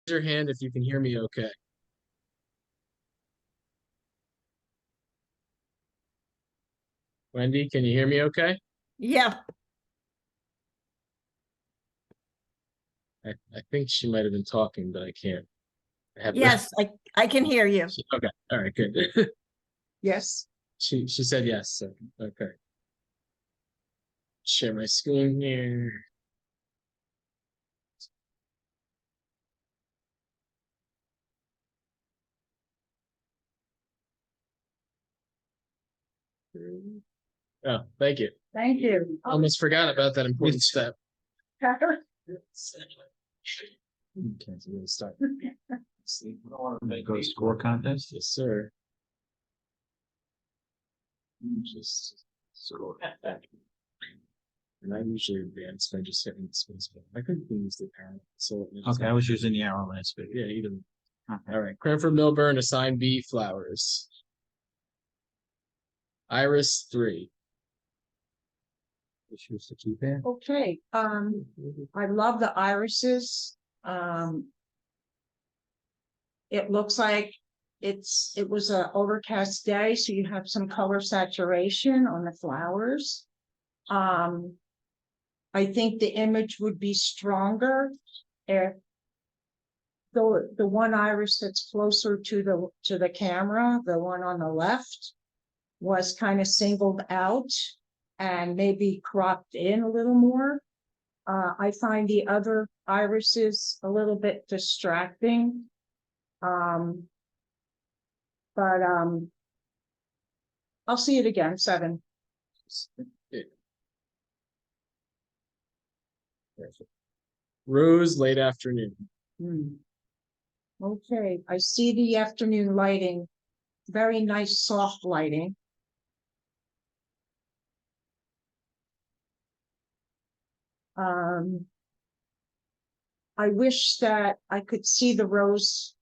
your hand if you can hear me okay. Wendy, can you hear me okay? Yeah. I think she might have been talking, but I can't. Yes, I can hear you. Okay. All right, good. Yes. She said yes. So, okay. Share my screen here. Oh, thank you. Thank you. Almost forgot about that important step. Okay, so we're gonna start. Go score contest. Yes, sir. Just score. And I usually advance by just hitting the space bar. I could use the parent. So Okay, I was using the arrow last bit. yeah, even. Okay. All right, Cranford-Millburn, assigned B, flowers. Iris 3. Issues to keep in. Okay, I love the irises. It looks like it was an overcast day, so you have some color saturation on the flowers. I think the image would be stronger if the one iris that's closer to the camera, the one on the left, was kind of singled out and maybe cropped in a little more. I find the other irises a little bit distracting. But I'll see it again, 7. Rose, late afternoon. Okay, I see the afternoon lighting. Very nice, soft lighting. I wish that I could see the rose.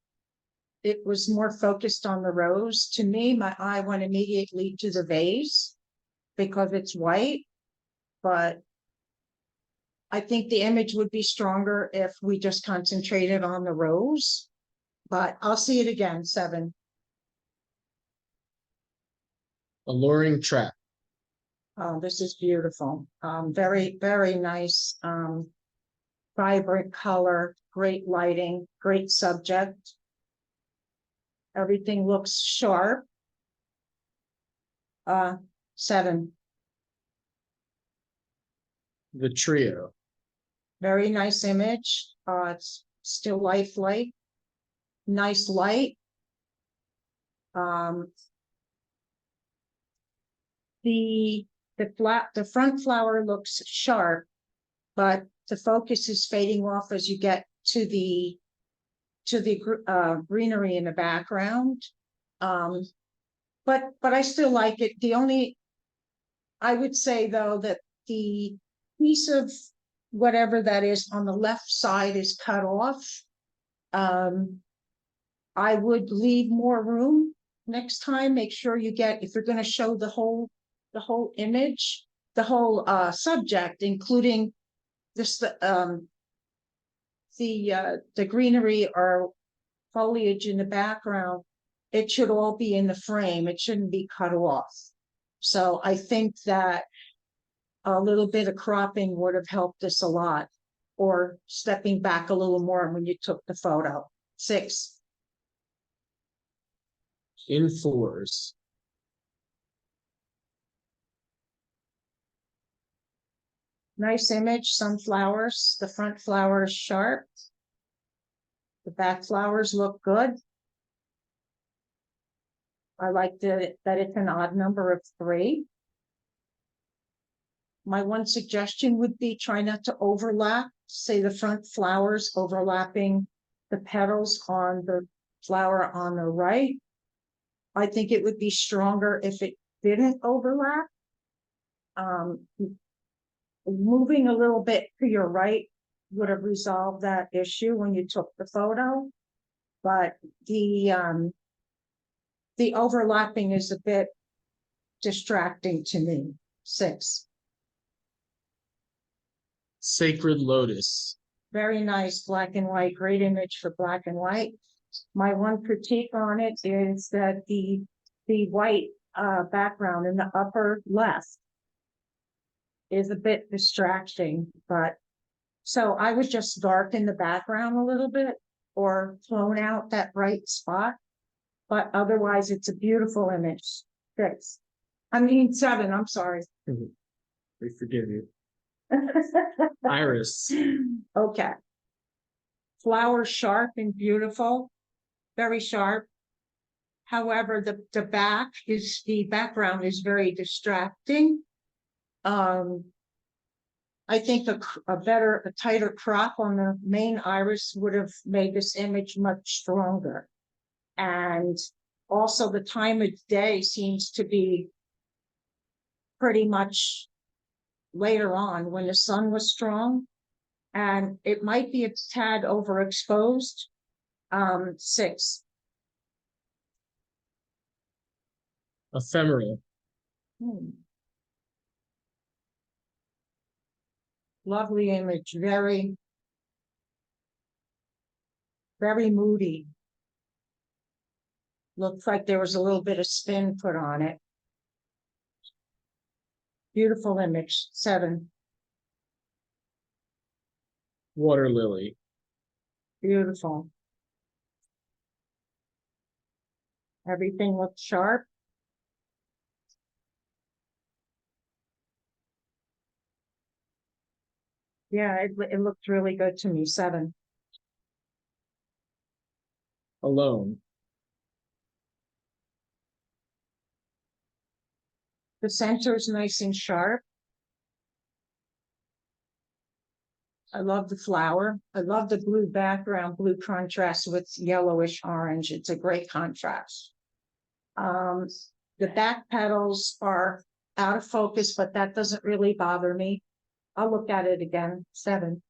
It was more focused on the rose. To me, my eye went immediately to the vase because it's white, but I think the image would be stronger if we just concentrated on the rose, but I'll see it again, 7. Alluring trap. Oh, this is beautiful. Very, very nice. Vibrant color, great lighting, great subject. Everything looks sharp. 7. The trio. Very nice image. It's still lifelike. Nice light. The front flower looks sharp, but the focus is fading off as you get to the greenery in the background. But I still like it. I would say though that the piece of whatever that is on the left side is cut off. I would leave more room next time. Make sure you get, if you're going to show the whole image, the whole subject, including this the greenery or foliage in the background, it should all be in the frame. It shouldn't be cut off. So I think that a little bit of cropping would have helped us a lot, or stepping back a little more when you took the photo. 6. In 4s. Nice image, some flowers. The front flower is sharp. The back flowers look good. I like that it's an odd number of 3. My one suggestion would be try not to overlap, say the front flowers overlapping the petals on the flower on the right. I think it would be stronger if it didn't overlap. Moving a little bit to your right would have resolved that issue when you took the photo, but the overlapping is a bit distracting to me. 6. Sacred lotus. Very nice black and white, great image for black and white. My one critique on it is that the white background in the upper left is a bit distracting, but so I would just darken the background a little bit or tone out that bright spot. But otherwise, it's a beautiful image. 7, I'm sorry. We forgive you. Iris. Okay. Flower sharp and beautiful, very sharp. However, the background is very distracting. I think a tighter crop on the main iris would have made this image much stronger. And also the time of day seems to be pretty much later on when the sun was strong, and it might be a tad overexposed. 6. Ephemeral. Lovely image, very, very moody. Looks like there was a little bit of spin put on it. Beautiful image. 7. Water lily. Beautiful. Everything looks sharp. Yeah, it looked really good to me. 7. Alone. The center is nice and sharp. I love the flower. I love the blue background, blue contrast with yellowish orange. It's a great contrast. The back petals are out of focus, but that doesn't really bother me. I'll look at it again. 7.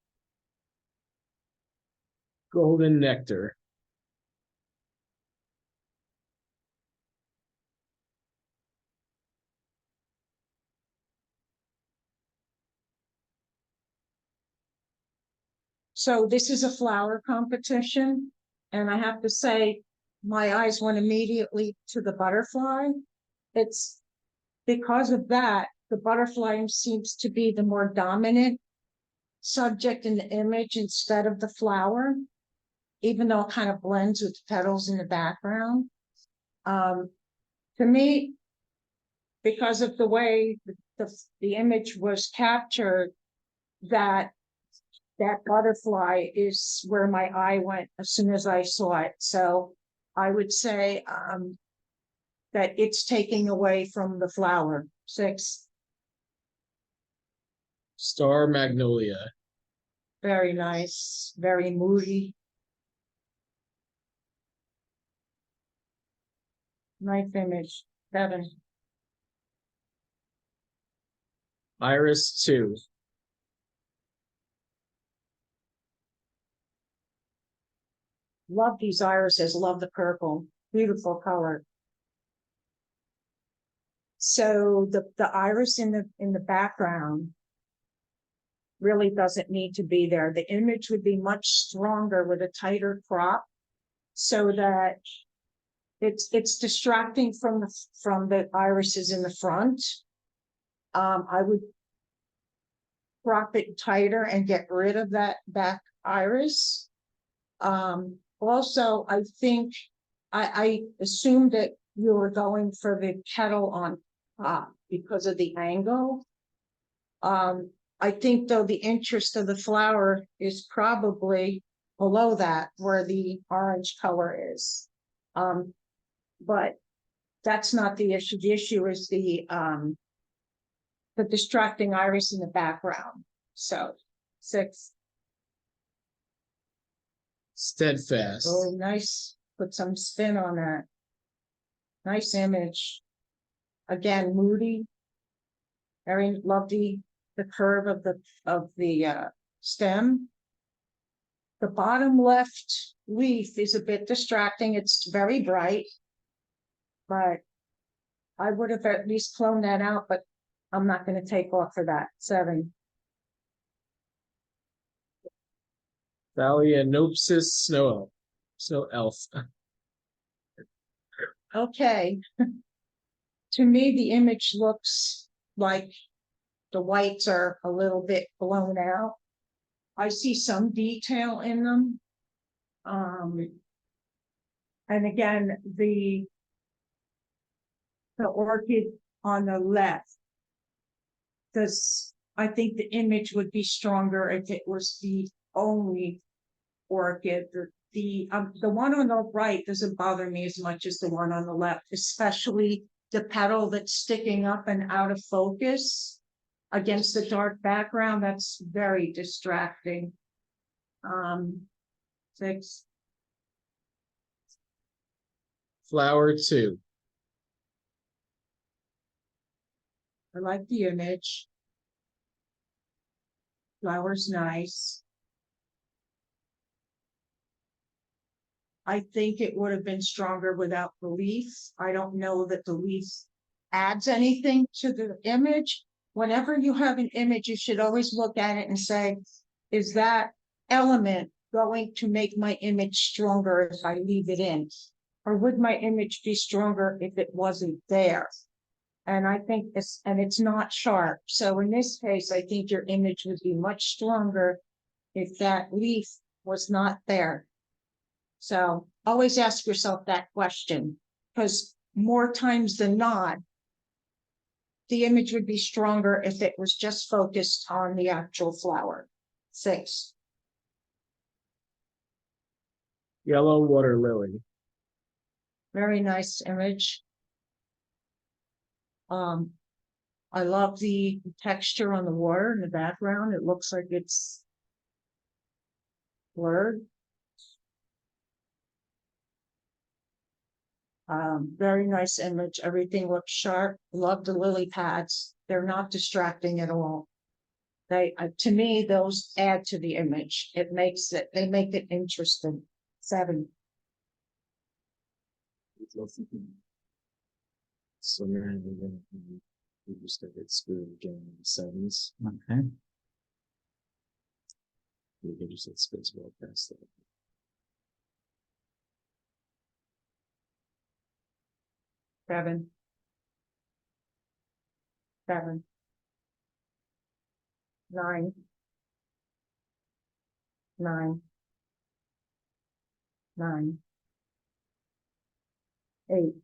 Golden nectar. So this is a flower competition, and I have to say, my eyes went immediately to the butterfly. It's because of that, the butterfly seems to be the more dominant subject in the image instead of the flower, even though it kind of blends with the petals in the background. To me, because of the way the image was captured, that butterfly is where my eye went as soon as I saw it. So I would say that it's taking away from the flower. 6. Star magnolia. Very nice, very moody. Nice image. 7. Iris 2. Love these irises, love the purple, beautiful color. So the iris in the background really doesn't need to be there. The image would be much stronger with a tighter crop, so that it's distracting from the irises in the front. I would crop it tighter and get rid of that back iris. Also, I think I assumed that you were going for the kettle on top because of the angle. I think though the interest of the flower is probably below that where the orange color is. But that's not the issue. The issue is the distracting iris in the background. So 6. Steadfast. Oh, nice. Put some spin on that. Nice image. Again, moody. Very lovely. The curve of the stem. The bottom left leaf is a bit distracting. It's very bright, but I would have at least cloned that out, but I'm not going to take off for that. 7. Phalaenopsis snow elf. Okay. To me, the image looks like the whites are a little bit blown out. I see some detail in them. And again, the orchid on the left, I think the image would be stronger if it was the only orchid. The one on the right doesn't bother me as much as the one on the left, especially the petal that's sticking up and out of focus against the dark background. That's very distracting. 6. Flower 2. I like the image. Flower's nice. I think it would have been stronger without the leaf. I don't know that the leaf adds anything to the image. Whenever you have an image, you should always look at it and say, is that element going to make my image stronger if I leave it in? Or would my image be stronger if it wasn't there? And I think it's not sharp. So in this case, I think your image would be much stronger if that leaf was not there. So always ask yourself that question, because more times than not, the image would be stronger if it was just focused on the actual flower. 6. Yellow water lily. Very nice image. I love the texture on the water in the background. It looks like it's blurred. Very nice image. Everything looks sharp. Love the lily pads. They're not distracting at all. To me, those add to the image. They make it interesting. 7. So we're gonna we just get screwed again in the 7s. Okay. We can just hit space bar past that. Seven. 9. 9. 9. 8.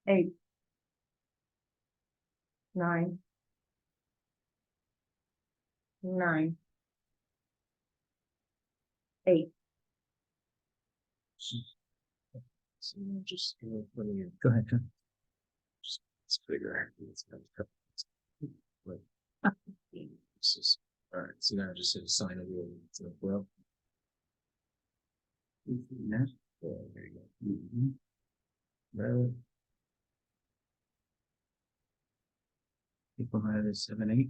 8. 9. 9. 8. So we're just putting it. Go ahead, John. It's bigger. It's kind of like this is all right. So now just hit assign a rule to the well. Yeah. Yeah, there you go. Well, People have is 7, 8.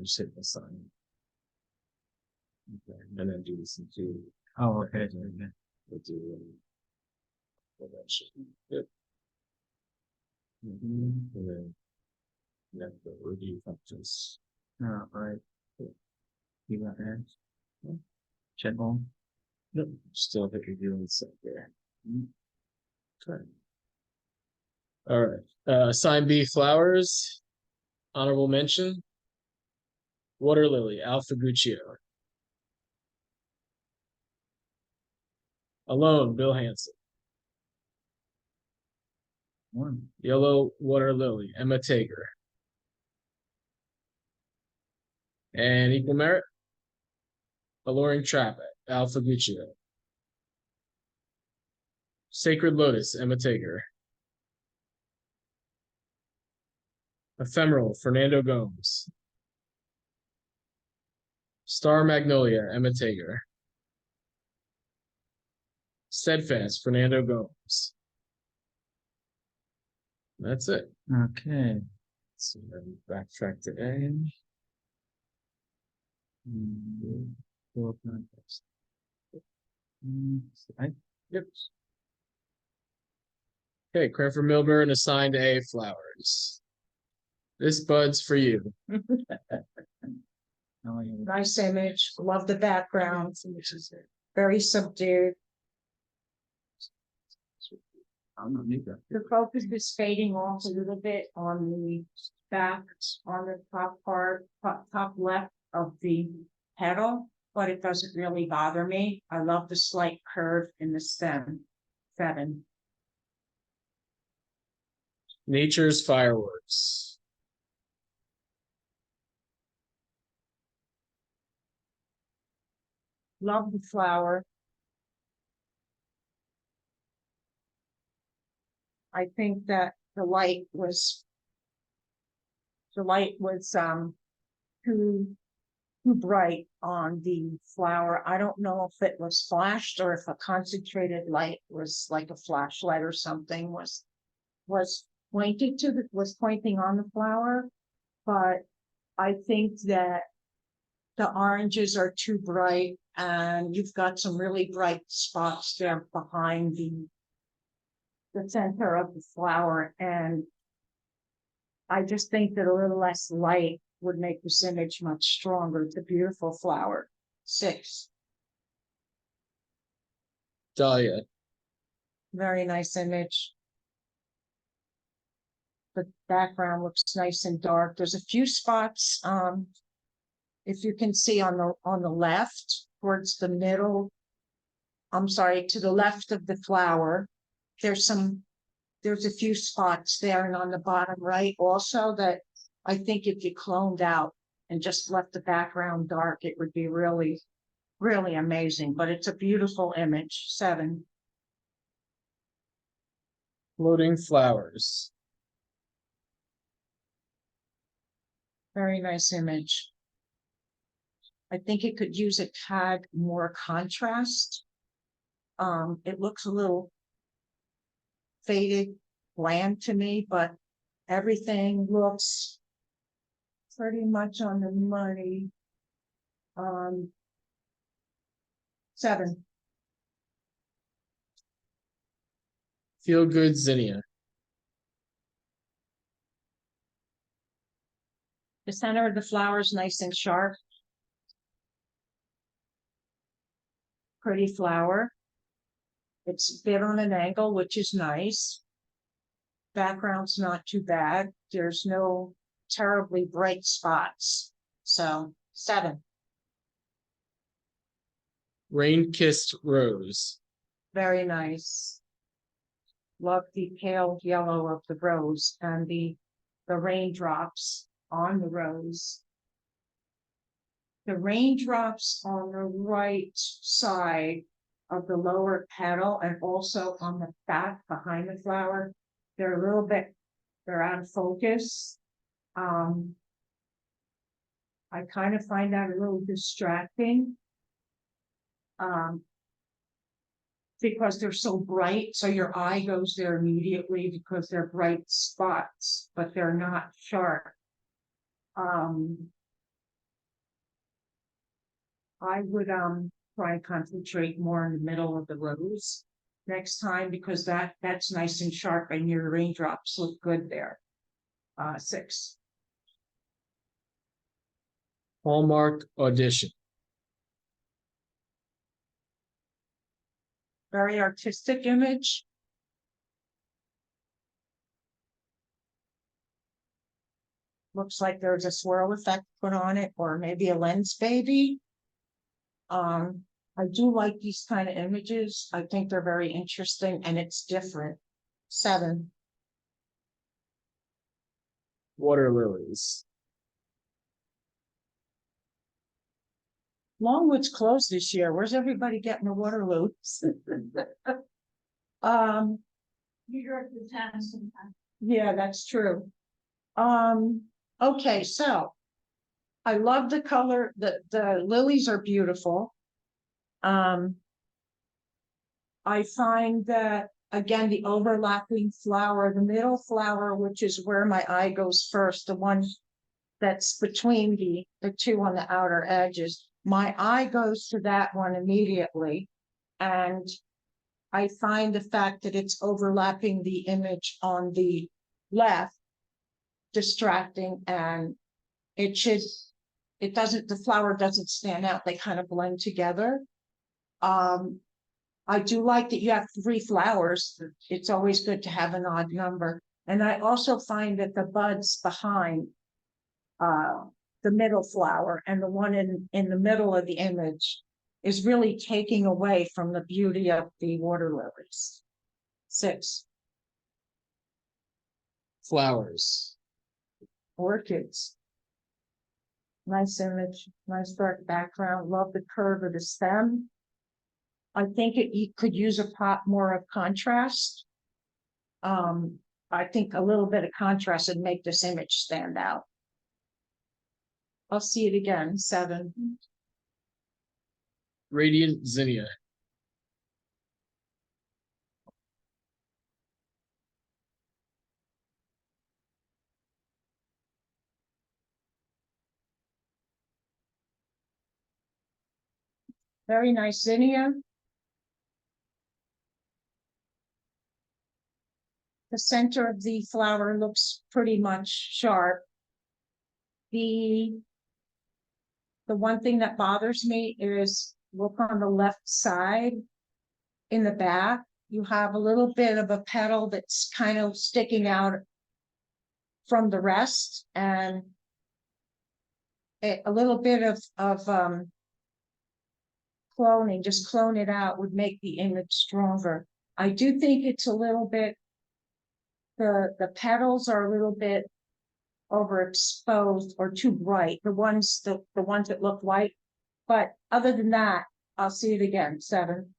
just hit assign. Okay, and then do this in 2. Oh, okay. Okay. We'll do well, that should be good. And then the review functions. All right. You got that? Check on. Nope, still have it reviewing set there. Okay. All right. Assign B flowers. Honorable mention. Water lily, Alpha Guccio. Alone, Bill Hansen. 1. Yellow water lily, Emma Tager. And equal merit. Alluring trap, Alpha Guccio. Sacred lotus, Emma Tager. Ephemeral, Fernando Gomes. Star Magnolia, Emma Tager. Steadfast, Fernando Gomes. That's it. Okay. So then backtrack to A. Four contest. Yep. Okay, Cranford-Millburn assigned A flowers. This bud's for you. Now I am- Nice image, love the background, very subdued. I'm not neither. The focus is fading off a little bit on the back, on the top part, top left of the petal, but it doesn't really bother me. I love the slight curve in the stem. 7. Nature's fireworks. Love the flower. I think that the light was too bright on the flower. I don't know if it was flashed or if a concentrated light was like a flashlight or something was pointing on the flower. But I think that the oranges are too bright and you've got some really bright spots there behind the center of the flower, and I just think that a little less light would make this image much stronger. It's a beautiful flower. 6. Dahlia. Very nice image. The background looks nice and dark. There's a few spots, if you can see on the left, towards the middle, I'm sorry, to the left of the flower, there's a few spots there, and on the bottom right also, that I think if you cloned out and just left the background dark, it would be really, really amazing. But it's a beautiful image. 7. Floating flowers. Very nice image. I think it could use a tad more contrast. It looks a little faded, bland to me, but everything looks pretty much on the money. 7. Feel good zinnia. The center of the flower is nice and sharp. Pretty flower. It's a bit on an angle, which is nice. Background's not too bad. There's no terribly bright spots. So 7. Rain-kissed rose. Very nice. Love the pale yellow of the rose and the raindrops on the rose. The raindrops on the right side of the lower petal and also on the back behind the flower, they're out of focus. I kind of find that a little distracting. Because they're so bright, so your eye goes there immediately because they're bright spots, but they're not sharp. I would try and concentrate more in the middle of the rose next time, because that's nice and sharp and your raindrops look good there. 6. Hallmark audition. Very artistic image. Looks like there's a swirl effect put on it, or maybe a lens baby. I do like these kind of images. I think they're very interesting and it's different. 7. Water lilies. Longwood's closed this year. Where's everybody getting the water lilies? New York is having some time. Yeah, that's true. Okay, so I love the color. The lilies are beautiful. I find that again, the overlapping flower, the middle flower, which is where my eye goes first, the one that's between the two on the outer edges, my eye goes to that one immediately. And I find the fact that it's overlapping the image on the left distracting, and it should it doesn't, the flower doesn't stand out, they kind of blend together. I do like that you have 3 flowers. It's always good to have an odd number. And I also find that the buds behind the middle flower and the one in the middle of the image is really taking away from the beauty of the water lilies. 6. Flowers. Orchids. Nice image, nice dark background. Love the curve of the stem. I think you could use a pot more of contrast. I think a little bit of contrast would make this image stand out. I'll see it again. 7. Radiant zinnia. Very nice zinnia. The center of the flower looks pretty much sharp. The one thing that bothers me is look on the left side in the back. You have a little bit of a petal that's kind of sticking out from the rest, and a little bit of cloning, just clone it out would make the image stronger. I do think it's a little bit, the petals are a little bit overexposed or too bright, the ones that look white. But other than that, I'll see it again. 7.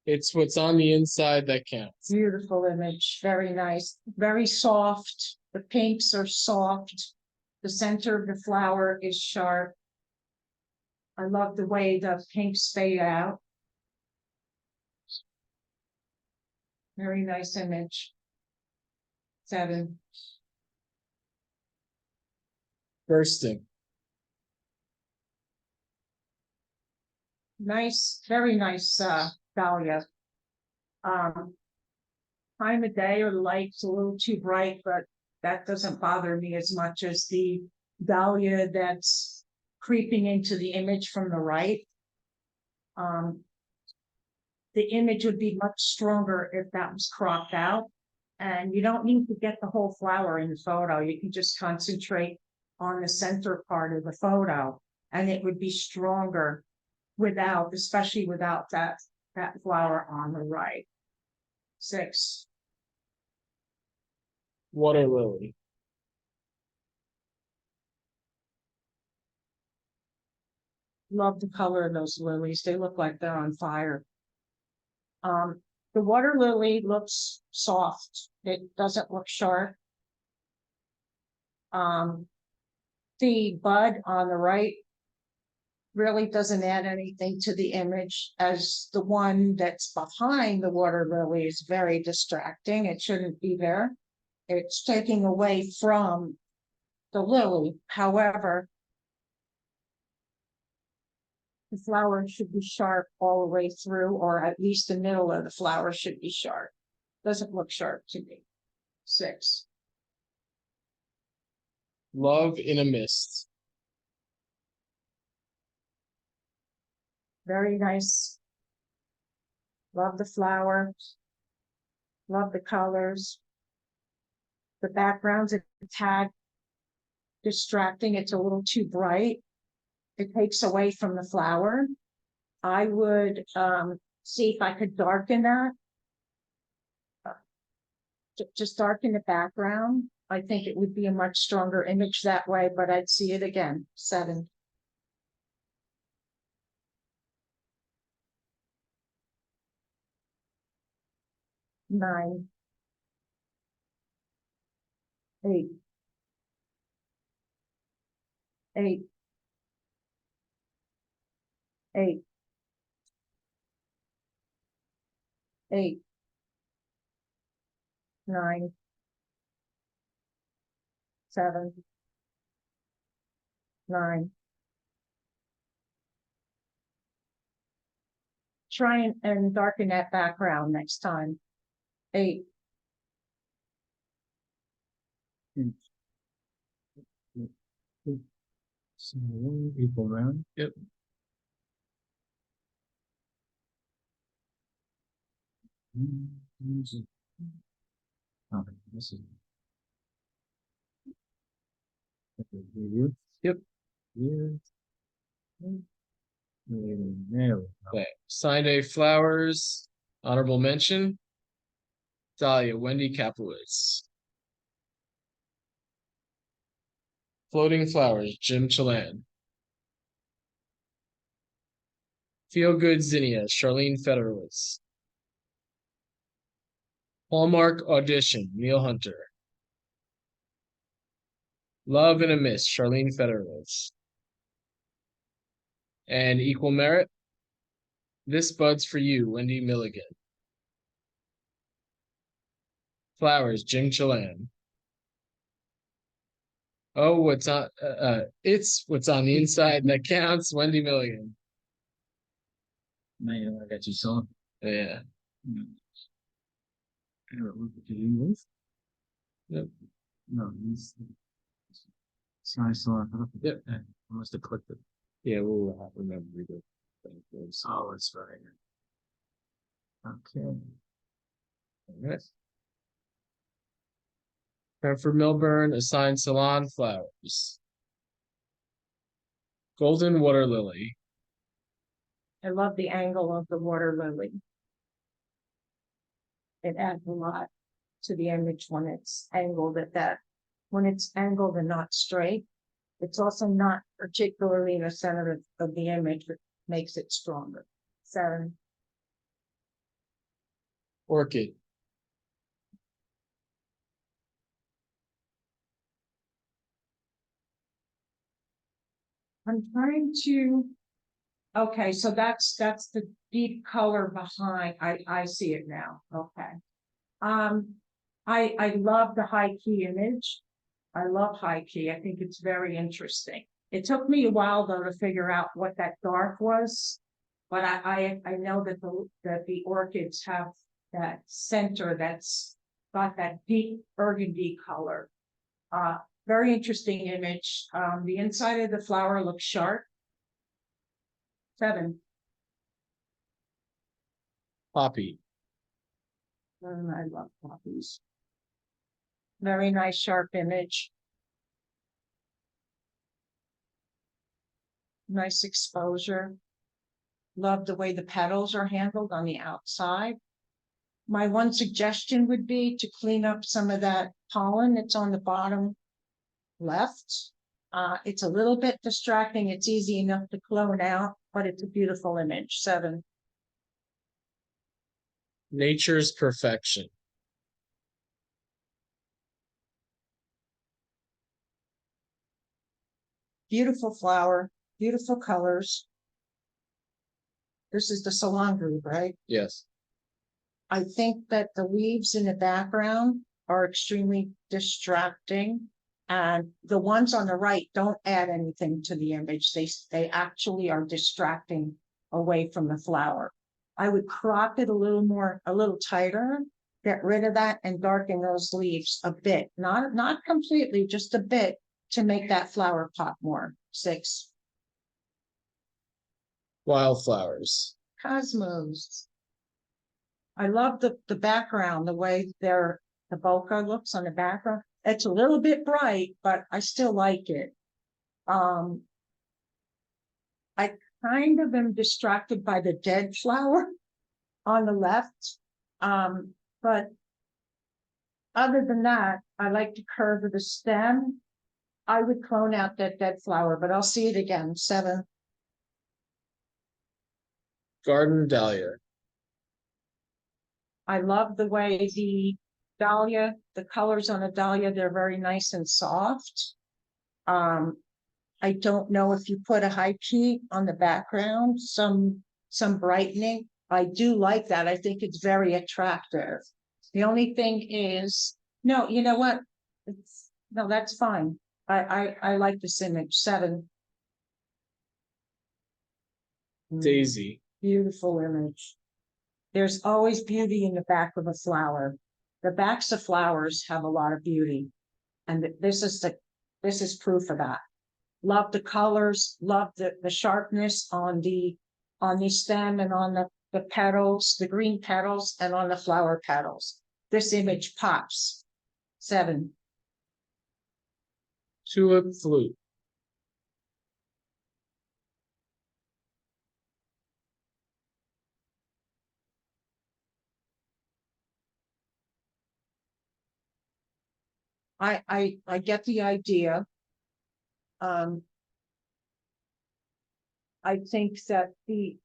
It's what's on the inside that counts. Beautiful image, very nice, very soft. The pinks are soft. The center of the flower is sharp. I love the way the pinks fade out. Very nice image. 7. Bursting. Nice, very nice dahlia. Time of day or the light's a little too bright, but that doesn't bother me as much as the dahlia that's creeping into the image from the right. The image would be much stronger if that was cropped out. And you don't need to get the whole flower in the photo. You can just concentrate on the center part of the photo, and it would be stronger without, especially without that flower on the right. 6. Water lily. Love the color of those lilies. They look like they're on fire. The water lily looks soft. It doesn't look sharp. The bud on the right really doesn't add anything to the image, as the one that's behind the water lily is very distracting. It shouldn't be there. It's taking away from the lily. However, the flower should be sharp all the way through, or at least the middle of the flower should be sharp. Doesn't look sharp to me. 6. Love in a mist. Very nice. Love the flower. Love the colors. The background's a tad distracting. It's a little too bright. It takes away from the flower. I would see if I could darken that. Just darken the background. I think it would be a much stronger image that way, but I'd see it again. 7. 9. 8. 8. 8. 8. 9. 7. 9. Try and darken that background next time. 8. So, equal round. Yep. Okay, this is. Yep. There we go. Okay. Signed A Flowers, honorable mention. Dahlia, Wendy Kaplowitz. Floating Flowers, Jim Chelan. Feel Good Zinnia, Charlene Federowitz. Hallmark Audition, Neil Hunter. Love and a Miss, Charlene Federowitz. And Equal Merit, This Bud's for You, Wendy Milligan. Flowers, Jim Chelan. Oh, what's on? It's what's on the inside that counts, Wendy Milligan. Man, I got you so. Yeah. Did you move? Yep. No, he's. So I saw. Yep. I must have clicked it. Yeah, we'll remember we did. Oh, it's right. Okay. Alright. Cranford-Millburn, assigned Salon Flowers. Golden Water Lily. I love the angle of the water lily. It adds a lot to the image when it's angled at that. When it's angled and not straight, it's also not particularly in the center of the image, but makes it stronger. 7. Orchid. I'm trying to. Okay, so that's the deep color behind. I see it now. Okay. I love the high key image. I love high key. I think it's very interesting. It took me a while though to figure out what that dark was, but I know that the orchids have that center that's got that deep burgundy color. Very interesting image. The inside of the flower looks sharp. 7. Poppy. I love poppies. Very nice, sharp image. Nice exposure. Love the way the petals are handled on the outside. My one suggestion would be to clean up some of that pollen that's on the bottom left. It's a little bit distracting. It's easy enough to clone out, but it's a beautiful image. 7. Nature's Perfection. Beautiful flower, beautiful colors. This is the salon group, right? Yes. I think that the leaves in the background are extremely distracting. And the ones on the right don't add anything to the image. They actually are distracting away from the flower. I would crop it a little more, a little tighter, get rid of that and darken those leaves a bit, not completely, just a bit to make that flower pop more. 6. Wildflowers. Cosmos. I love the background, the way the bokeh looks on the background. It's a little bit bright, but I still like it. I kind of am distracted by the dead flower on the left. But other than that, I like the curve of the stem. I would clone out that dead flower, but I'll see it again. 7. Garden Dahlia. I love the way the dahlia, the colors on a dahlia, they're very nice and soft. I don't know if you put a high key on the background, some brightening. I do like that. I think it's very attractive. The only thing is, no, you know what? No, that's fine. I like this image. 7. Daisy. Beautiful image. There's always beauty in the back of a flower. The backs of flowers have a lot of beauty. And this is proof of that. Love the colors, love the sharpness on the stem and on the petals, the green petals and on the flower petals. This image pops. 7. Tulip flute. I get the idea. I think that the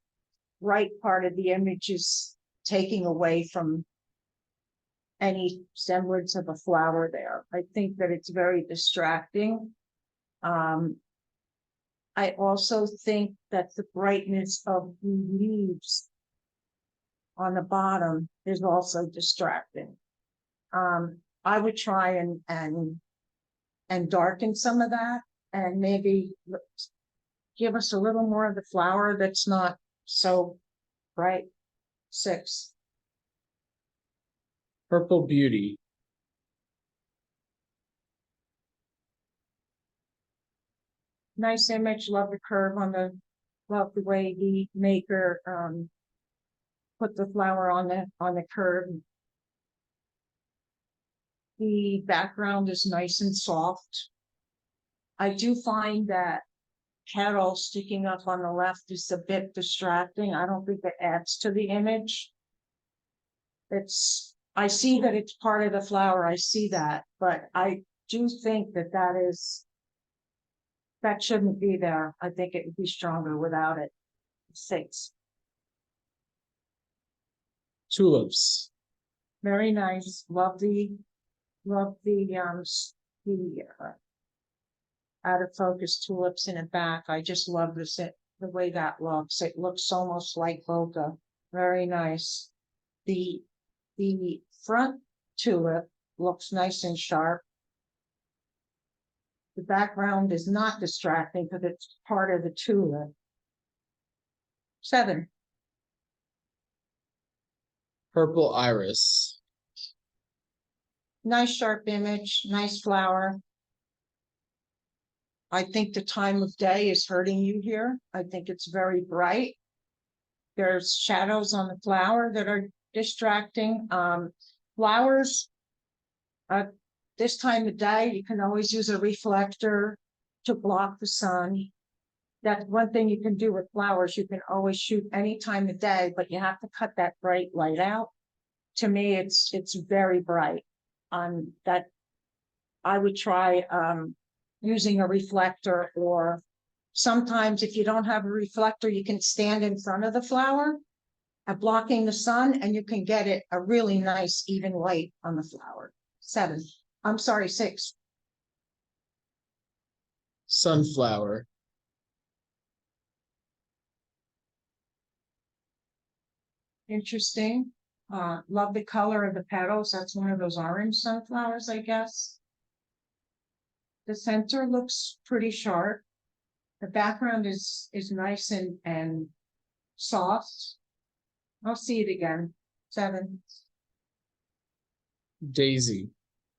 right part of the image is taking away from any semblance of a flower there. I think that it's very distracting. I also think that the brightness of the leaves on the bottom is also distracting. I would try and darken some of that and maybe give us a little more of the flower that's not so bright. 6. Purple beauty. Nice image, love the curve on love the way the maker put the flower on the curve. The background is nice and soft. I do find that petal sticking up on the left is a bit distracting. I don't think it adds to the image. I see that it's part of the flower, I see that, but I do think that shouldn't be there. I think it would be stronger without it. 6. Tulips. Very nice. Love the out of focus tulips in the back. I just love the way that looks. It looks almost like bokeh. Very nice. The front tulip looks nice and sharp. The background is not distracting because it's part of the tulip. 7. Purple iris. Nice sharp image, nice flower. I think the time of day is hurting you here. I think it's very bright. There's shadows on the flower that are distracting. Flowers, this time of day, you can always use a reflector to block the sun. That's one thing you can do with flowers. You can always shoot any time of day, but you have to cut that bright light out. To me, it's very bright. That I would try using a reflector, or sometimes if you don't have a reflector, you can stand in front of the flower blocking the sun, and you can get it a really nice even light on the flower. 7. I'm sorry, 6. Sunflower. Interesting. Love the color of the petals. That's one of those orange sunflowers, I guess. The center looks pretty sharp. The background is nice and soft. I'll see it again. 7. Daisy.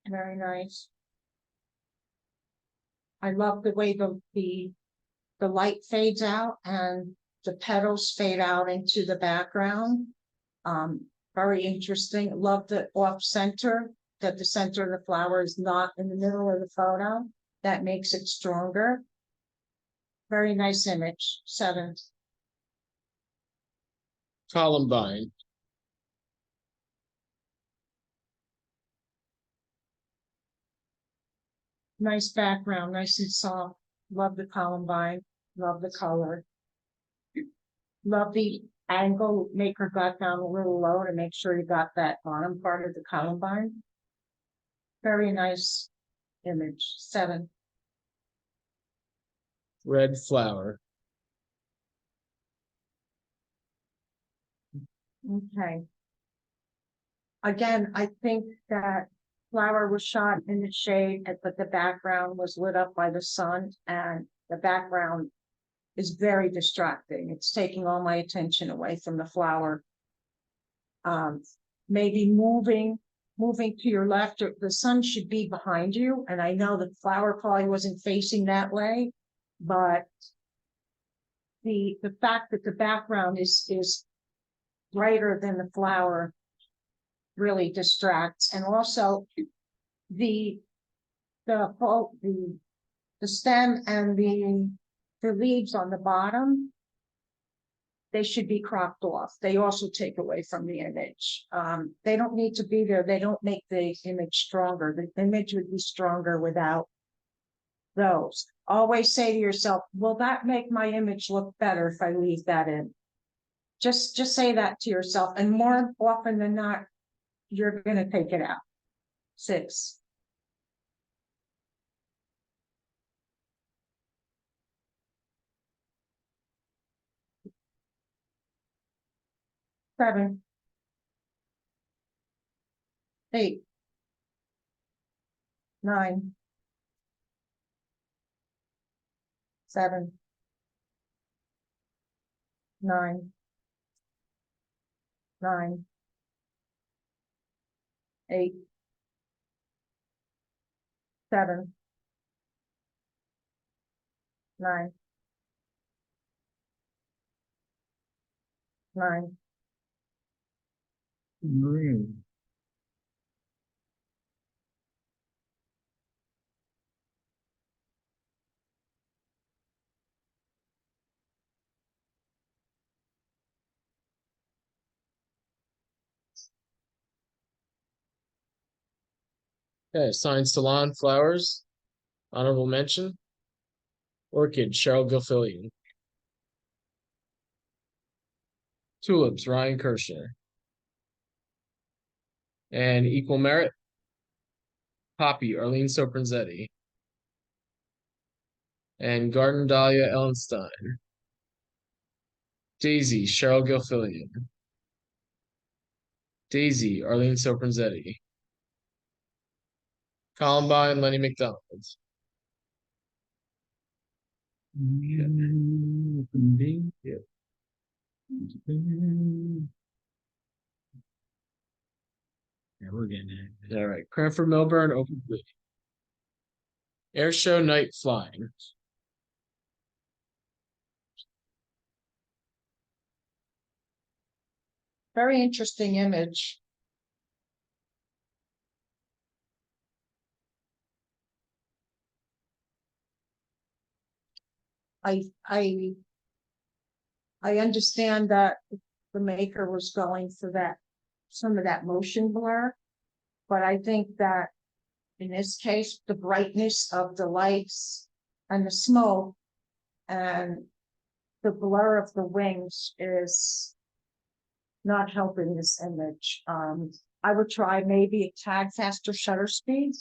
Very nice. I love the way the light fades out and the petals fade out into the background. Very interesting. Love the off center, that the center of the flower is not in the middle of the photo. That makes it stronger. Very nice image. 7. Columbine. Nice background, nice and soft. Love the columbine. Love the color. Love the angle. Maker got down a little low to make sure you got that bottom part of the columbine. Very nice image. 7. Red flower. Okay. Again, I think that flower was shot in the shade, but the background was lit up by the sun, and the background is very distracting. It's taking all my attention away from the flower. Maybe moving to your left, or the sun should be behind you. And I know the flower probably wasn't facing that way, but the fact that the background is brighter than the flower really distracts. And also the the stem and the leaves on the bottom, they should be cropped off. They also take away from the image. They don't need to be there. They don't make the image stronger. The image would be stronger without those. Always say to yourself, will that make my image look better if I leave that in? Just say that to yourself, and more often than not, you're going to take it out. 6. Seven. 8. 9. 7. 9. 9. 8. 7. 9. 9. Green. Okay, Science Salon Flowers. Honorable mention. Orchid, Cheryl Gilfillian. Tulips, Ryan Kirshner. And Equal Merit. Poppy, Arlene Sopranzetti. And Garden Dahlia, Ellen Stein. Daisy, Cheryl Gilfillian. Daisy, Arlene Sopranzetti. Columbine, Lenny McDonald. Yep. Yeah, we're getting it. All right, Cranford-Millburn, Open Blue. Air Show Night Flying. Very interesting image. I understand that the maker was going for that, some of that motion blur, but I think that in this case, the brightness of the lights and the smoke and the blur of the wings is not helping this image. I would try maybe a tad faster shutter speed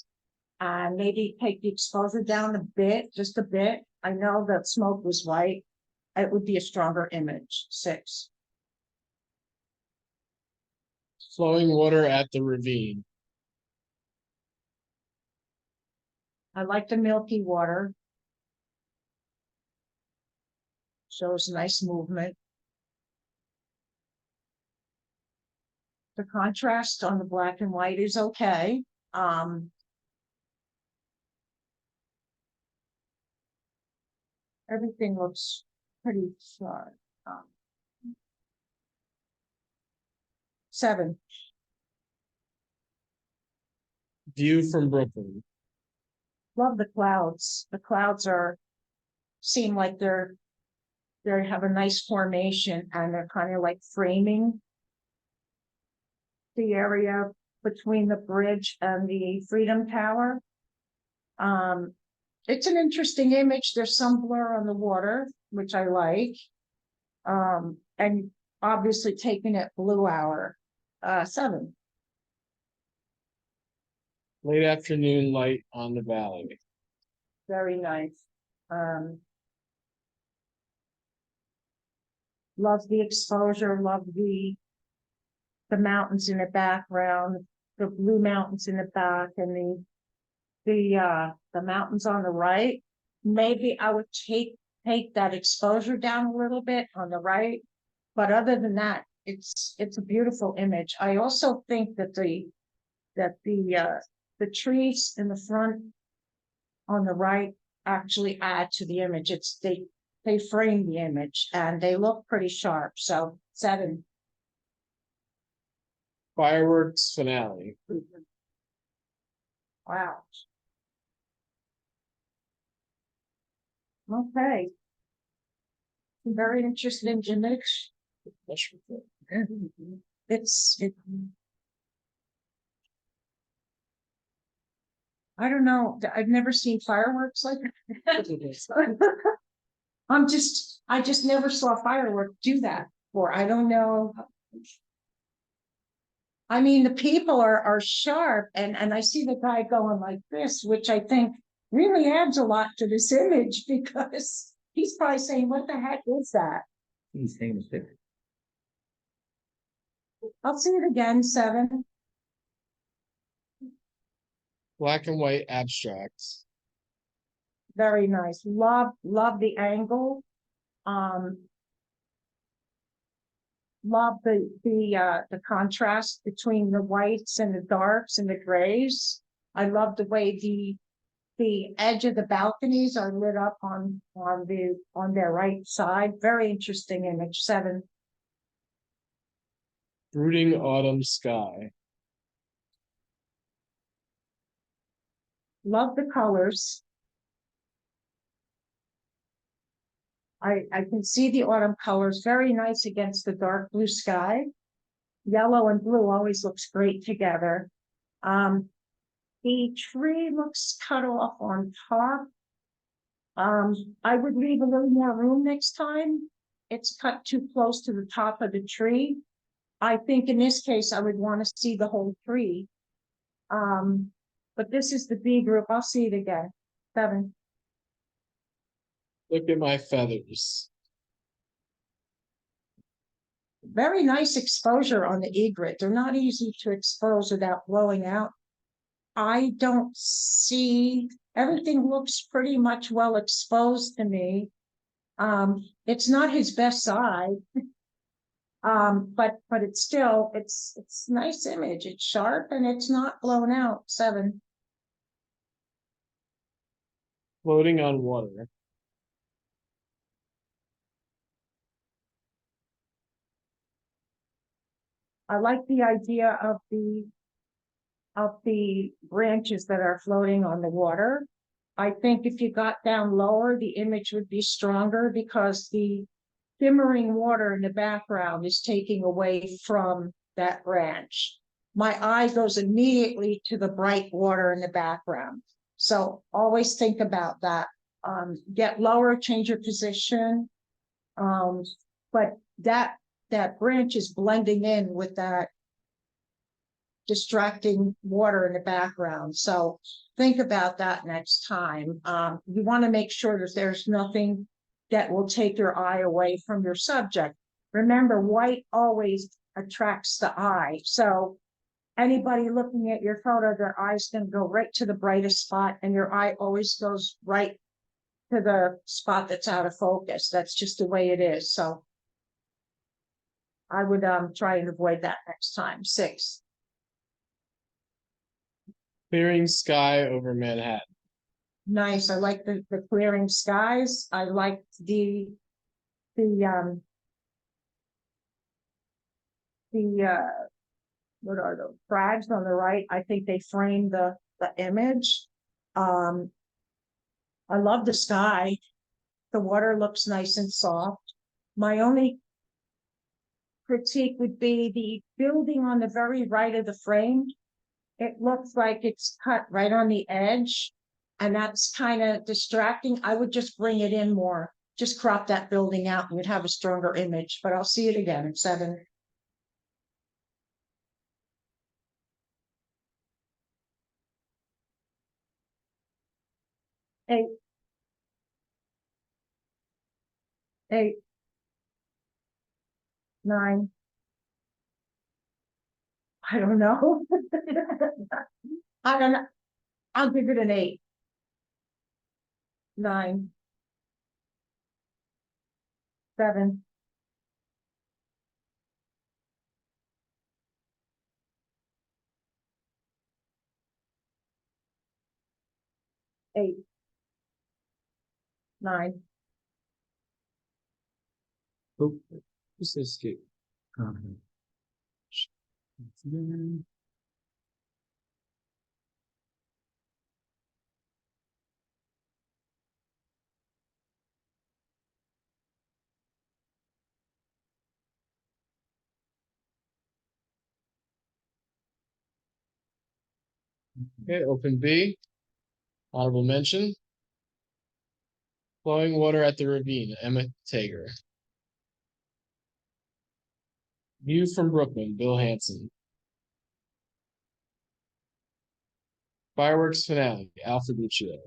and maybe take the exposure down a bit, just a bit. I know that smoke was white. It would be a stronger image. 6. Flowing Water at the Ravine. I like the milky water. Shows nice movement. The contrast on the black and white is okay. Everything looks pretty sharp. 7. View from Brooklyn. Love the clouds. The clouds seem like they have a nice formation and they're kind of like framing the area between the bridge and the Freedom Tower. It's an interesting image. There's some blur on the water, which I like. And obviously taking it blue hour. 7. Late afternoon light on the valley. Very nice. Love the exposure, love the mountains in the background, the blue mountains in the back, and the mountains on the right. Maybe I would take that exposure down a little bit on the right, but other than that, it's a beautiful image. I also think that the trees in the front on the right actually add to the image. It's they frame the image and they look pretty sharp. So 7. Fireworks finale. Wow. Okay. Very interesting image. It, I don't know. I've never seen fireworks like that. I just never saw fireworks do that before. I don't know. I mean, the people are sharp, and I see the guy going like this, which I think really adds a lot to this image because he's probably saying, "What the heck is that?" He's taking a picture. I'll see it again. 7. Black and white abstracts. Very nice. Love the angle. Love the contrast between the whites and the darks and the grays. I love the way the edge of the balconies are lit up on their right side. Very interesting image. 7. Brooding autumn sky. Love the colors. I can see the autumn colors, very nice against the dark blue sky. Yellow and blue always looks great together. The tree looks cut off on top. I would leave a little more room next time. It's cut too close to the top of the tree. I think in this case, I would want to see the whole tree. But this is the B group. I'll see it again. 7. Look at my feathers. Very nice exposure on the egret. They're not easy to expose without blowing out. I don't see, everything looks pretty much well exposed to me. It's not his best side. But it's still, it's nice image. It's sharp and it's not blown out. 7. Floating on water. I like the idea of the branches that are floating on the water. I think if you got down lower, the image would be stronger because the shimmering water in the background is taking away from that branch. My eye goes immediately to the bright water in the background. So always think about that. Get lower, change your position. But that branch is blending in with that distracting water in the background. So think about that next time. You want to make sure that there's nothing that will take your eye away from your subject. Remember, white always attracts the eye. So anybody looking at your photo, their eye's going to go right to the brightest spot, and your eye always goes right to the spot that's out of focus. That's just the way it is. So I would try and avoid that next time. 6. Clearing sky over Manhattan. Nice. I like the clearing skies. I like the what are those frags on the right? I think they frame the image. I love the sky. The water looks nice and soft. My only critique would be the building on the very right of the frame. It looks like it's cut right on the edge, and that's kind of distracting. I would just bring it in more, just crop that building out and you'd have a stronger image, but I'll see it again. 7. 8. 8. 9. I don't know. I don't know. I'll give it an 8. 9. 7. 8. 9. Oh, just escape. Okay. Okay, open B. Honorable mention. Flowing water at the ravine, Emma Tager. View from Brooklyn, Bill Hanson. Fireworks finale, Alpha Guccio.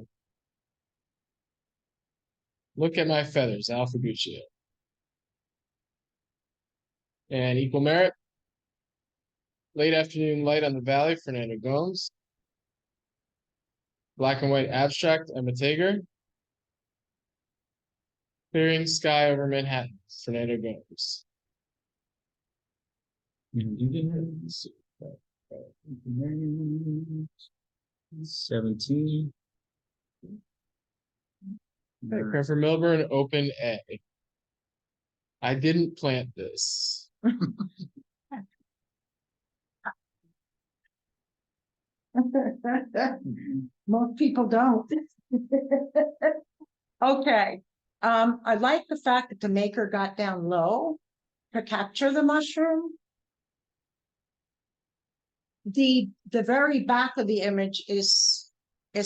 Look at my feathers, Alpha Guccio. And equal merit. Late afternoon light on the valley, Fernando Gomes. Black and white abstract, Emma Tager. Clearing sky over Manhattan, Fernando Gomes. You didn't. 17. Cranford-Millburn, open A. I didn't plant this. Most people don't. Okay, I like the fact that the maker got down low to capture the mushroom. The very back of the image is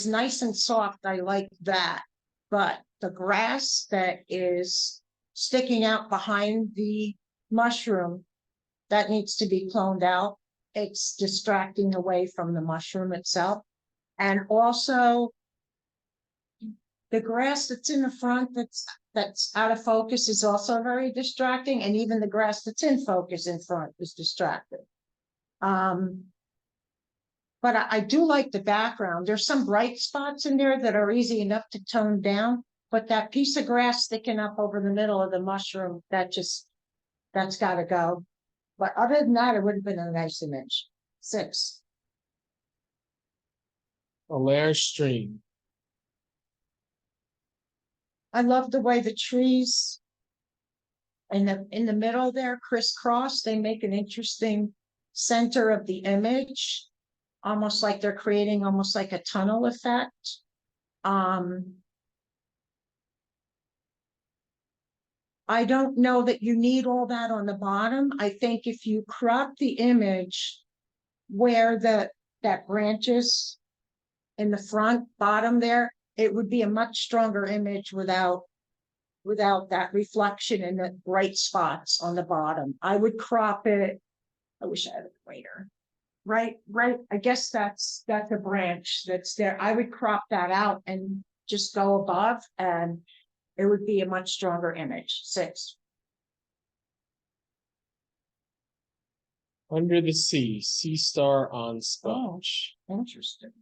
nice and soft. I like that, but the grass that is sticking out behind the mushroom, that needs to be cloned out. It's distracting away from the mushroom itself. And also the grass that's in the front that's out of focus is also very distracting. And even the grass that's in focus in front is distracting. But I do like the background. There's some bright spots in there that are easy enough to tone down, but that piece of grass sticking up over the middle of the mushroom, that's gotta go. But other than that, it would have been a nice image. 6. Alaire Stream. I love the way the trees in the middle there crisscross. They make an interesting center of the image, almost like they're creating almost like a tunnel effect. I don't know that you need all that on the bottom. I think if you crop the image where that branches in the front bottom there, it would be a much stronger image without that reflection in the bright spots on the bottom. I would crop it. I wish I had it greater. Right. I guess that's a branch that's there. I would crop that out and just go above, and it would be a much stronger image. 6. Under the Sea, Sea Star on Sponge. Interesting.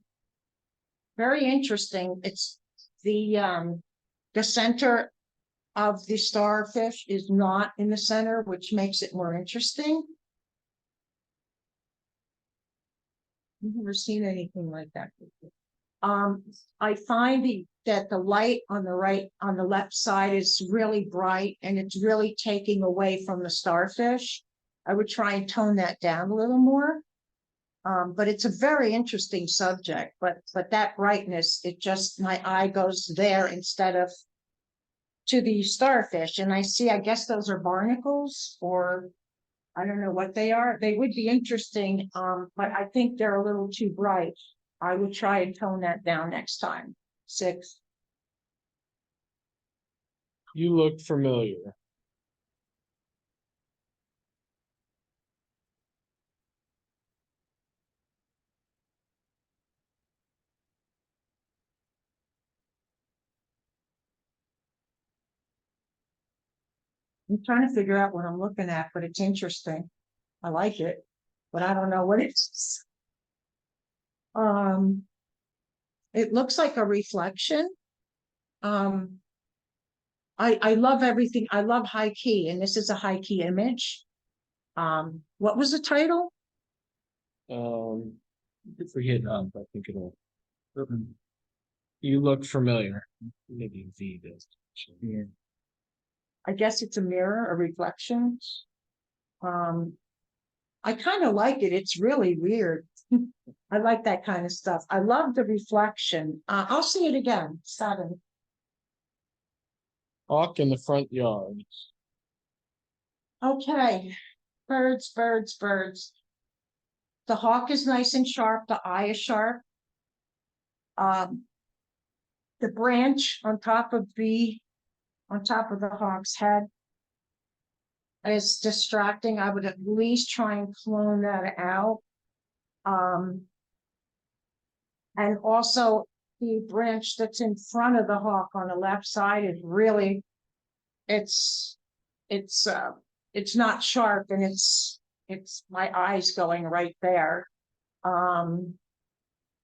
Very interesting. It's the center of the starfish is not in the center, which makes it more interesting. I've never seen anything like that before. I find that the light on the left side is really bright, and it's really taking away from the starfish. I would try and tone that down a little more. But it's a very interesting subject, but that brightness, my eye goes there instead of to the starfish. And I guess those are barnacles, or I don't know what they are. They would be interesting, but I think they're a little too bright. I would try and tone that down next time. 6. You look familiar. I'm trying to figure out what I'm looking at, but it's interesting. I like it, but I don't know what it is. It looks like a reflection. I love everything. I love high key, and this is a high key image. What was the title? I forget, I think it'll. You look familiar. Maybe V does. Yeah. I guess it's a mirror, a reflection. I kind of like it. It's really weird. I like that kind of stuff. I love the reflection. I'll see it again. 7. Hawk in the front yard. Okay. Birds, birds, birds. The hawk is nice and sharp. The eye is sharp. The branch on top of the hawk's head is distracting. I would at least try and clone that out. And also the branch that's in front of the hawk on the left side is really, it's not sharp, and it's my eyes going right there.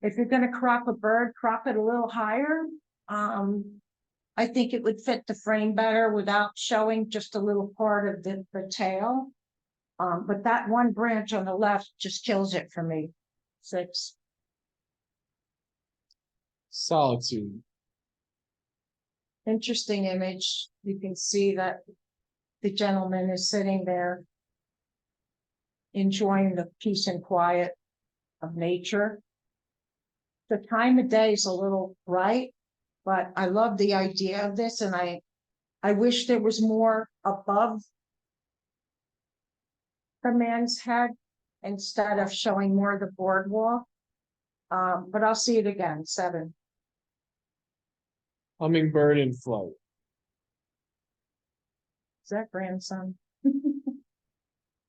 If you're gonna crop a bird, crop it a little higher. I think it would fit the frame better without showing just a little part of the tail. But that one branch on the left just kills it for me. 6. Solitude. Interesting image. You can see that the gentleman is sitting there enjoying the peace and quiet of nature. The time of day is a little bright, but I love the idea of this, and I wish there was more above the man's head instead of showing more of the boardwalk. But I'll see it again. 7. Hummingbird in flight. Is that grandson?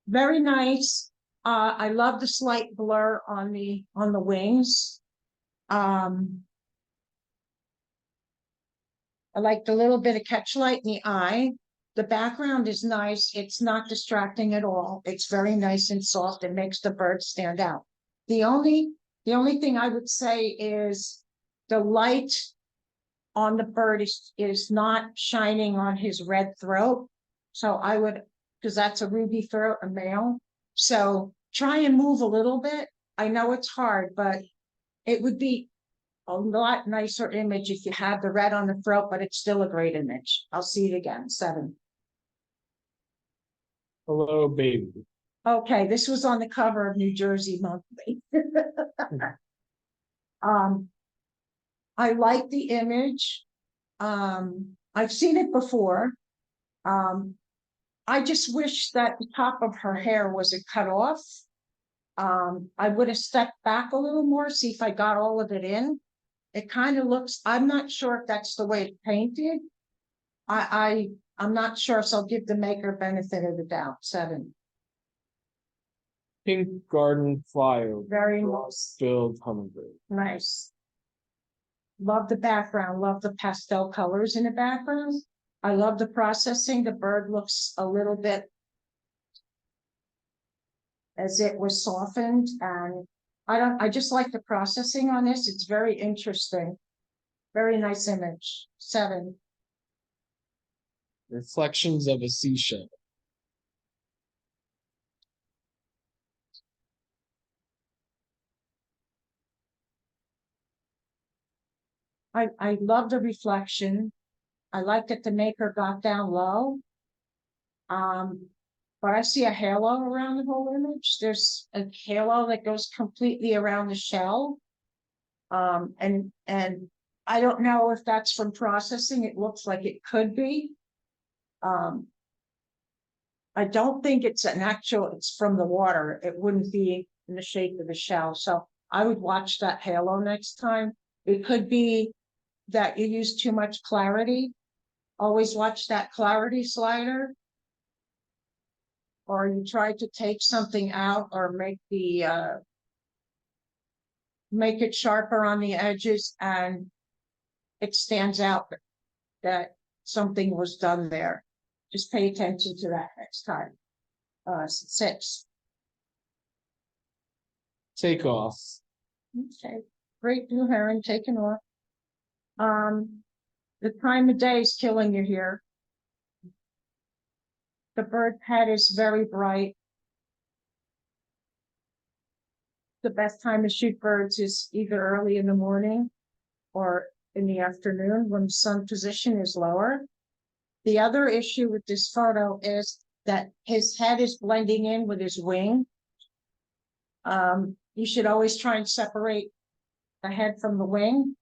Very nice. I love the slight blur on the wings. I like the little bit of catchlight in the eye. The background is nice. It's not distracting at all. It's very nice and soft. It makes the bird stand out. The only thing I would say is the light on the bird is not shining on his red throat. So I would, because that's a ruby throat, a male. So try and move a little bit. I know it's hard, but it would be a lot nicer image if you had the red on the throat, but it's still a great image. I'll see it again. 7. Hello, baby. Okay, this was on the cover of New Jersey Monthly. I like the image. I've seen it before. I just wish that the top of her hair wasn't cut off. I would have stepped back a little more, see if I got all of it in. It kind of looks, I'm not sure if that's the way it's painted. I'm not sure, so I'll give the maker benefit of the doubt. 7. Pink garden flyover. Very nice. Filled hummingbird. Nice. Love the background, love the pastel colors in the background. I love the processing. The bird looks a little bit as it was softened, and I just like the processing on this. It's very interesting. Very nice image. 7. Reflections of a seashell. I love the reflection. I like that the maker got down low. But I see a halo around the whole image. There's a halo that goes completely around the shell. And I don't know if that's from processing. It looks like it could be. I don't think it's it's from the water. It wouldn't be in the shape of the shell. So I would watch that halo next time. It could be that you use too much clarity. Always watch that clarity slider. Or you try to take something out or make it sharper on the edges, and it stands out that something was done there. Just pay attention to that next time. 6. Take off. Okay, great blue heron taken off. The time of day is killing you here. The bird head is very bright. The best time to shoot birds is either early in the morning or in the afternoon when sun position is lower. The other issue with this photo is that his head is blending in with his wing. You should always try and separate the head from the wing.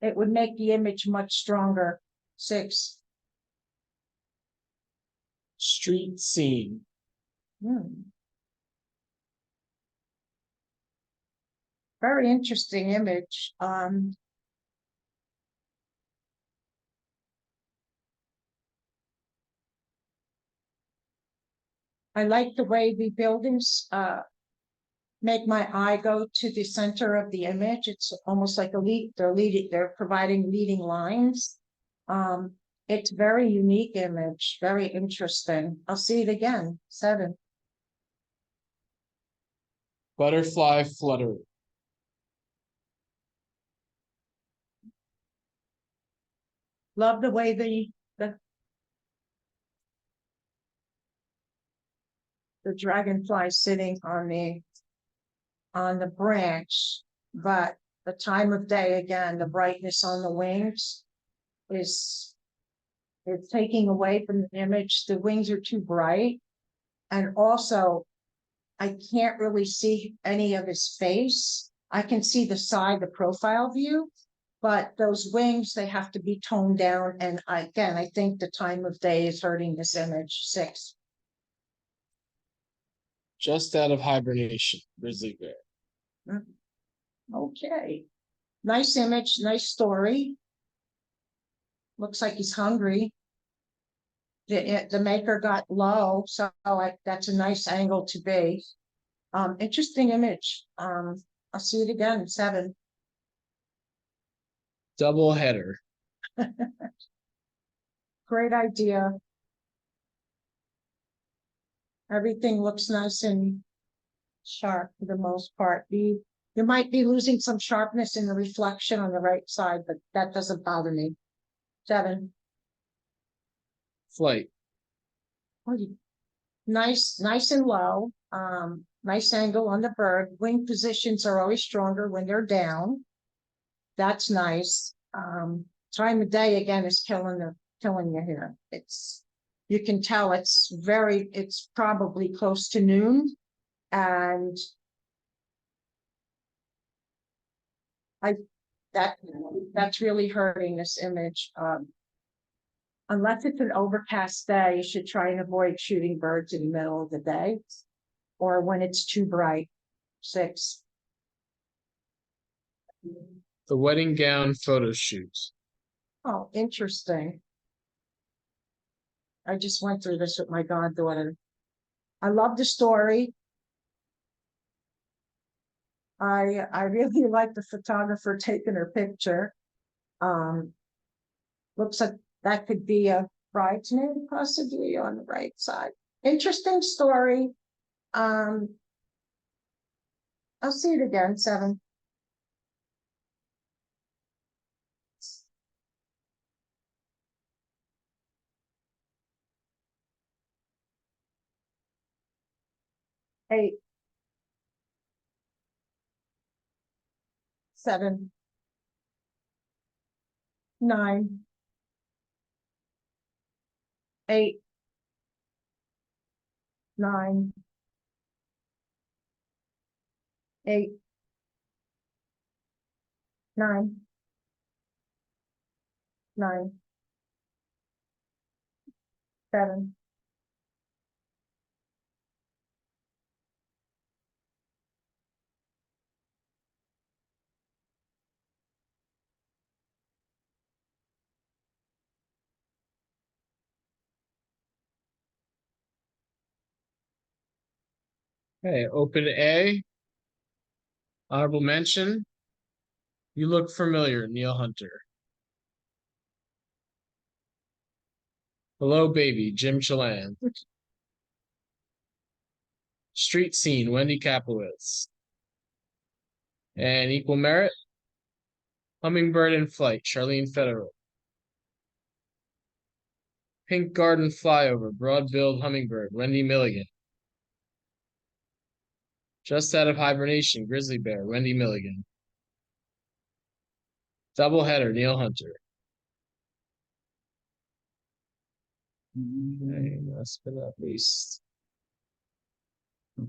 It would make the image much stronger. 6. Street scene. Very interesting image. I like the way the buildings make my eye go to the center of the image. It's almost like they're providing leading lines. It's very unique image, very interesting. I'll see it again. 7. Butterfly flutter. Love the way the dragonfly sitting on the branch, but the time of day again, the brightness on the wings it's taking away from the image. The wings are too bright, and also I can't really see any of his face. I can see the side, the profile view, but those wings, they have to be toned down. And I think the time of day is hurting this image. 6. Just out of hibernation. Grizzly bear. Okay. Nice image, nice story. Looks like he's hungry. The maker got low, so that's a nice angle to be. Interesting image. I'll see it again. 7. Double header. Great idea. Everything looks nice and sharp for the most part. You might be losing some sharpness in the reflection on the right side, but that doesn't bother me. 7. Flight. Nice and low. Nice angle on the bird. Wing positions are always stronger when they're down. That's nice. Time of day again is killing you here. You can tell it's probably close to noon, and that's really hurting this image. Unless it's an overcast day, you should try and avoid shooting birds in the middle of the day or when it's too bright. 6. The wedding gown photo shoot. Oh, interesting. I just went through this with my goddaughter. I love the story. I really like the photographer taking her picture. Looks like that could be a bridesmaid possibly on the right side. Interesting story. I'll see it again. 7. Eight. 7. 9. 8. 9. 8. 9. 9. 7. Okay, open A. Honorable mention. You look familiar, Neil Hunter. Hello, baby, Jim Chaland. Street scene, Wendy Kapowitz. And equal merit. Hummingbird in flight, Charlene Federer. Pink garden flyover, broad-billed hummingbird, Wendy Milligan. Just out of hibernation, grizzly bear, Wendy Milligan. Doubleheader, Neil Hunter. Okay, Last but not least.